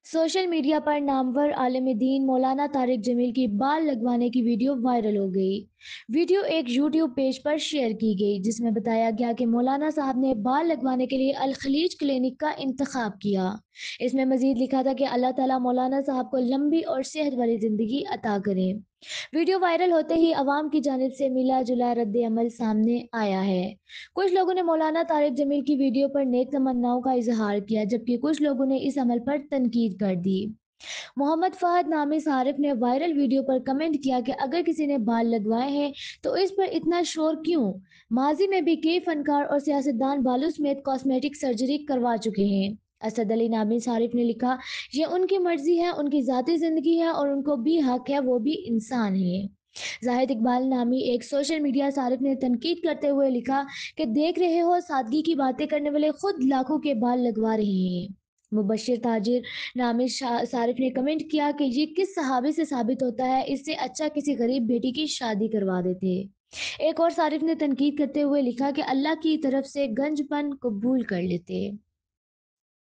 Social media पर नामवर आलिम दीन मौलाना तारिक जमील की बाल लगवाने की वीडियो वायरल हो गई। वीडियो एक यूट्यूब पेज पर शेयर की गई जिसमें बताया गया कि मौलाना साहब ने बाल लगवाने के लिए अल खलीज क्लिनिक का इंतखाब किया। इसमें मजीद लिखा था कि अल्लाह ताला मौलाना साहब को लंबी और सेहत वाली जिंदगी अता करे। वीडियो वायरल होते ही अवाम की जानिब से मिला जुला रद्द अमल सामने आया है। कुछ लोगों ने मौलाना तारिक जमील की वीडियो पर नेक तमन्नाओं का इजहार किया, जबकि कुछ लोगों ने इस अमल पर तनकीद कर दी। मोहम्मद फहद नामी सारिफ ने वायरल वीडियो पर कमेंट किया कि अगर किसी ने बाल लगवाए हैं तो इस पर इतना शोर क्यों। माजी में भी कई फनकार और सियासतदान बालों समेत कॉस्मेटिक सर्जरी करवा चुके हैं। असद अली नामी सारिफ ने लिखा, ये उनकी मर्जी है, उनकी जाती जिंदगी है और उनको भी हक है, वो भी इंसान है। जाहिद इकबाल नामी एक सोशल मीडिया सारिफ ने तनकीद करते हुए लिखा कि देख रहे हो, सादगी की बातें करने वाले खुद लाखों के बाल लगवा रहे हैं। मुबशिर ताजिर नामी सारिफ ने कमेंट किया कि ये किस सहाबी से साबित होता है, इससे अच्छा किसी गरीब बेटी की शादी करवा देते। एक और सारिफ ने तनकीद करते हुए लिखा कि अल्लाह की तरफ से गंजपन कबूल कर लेते।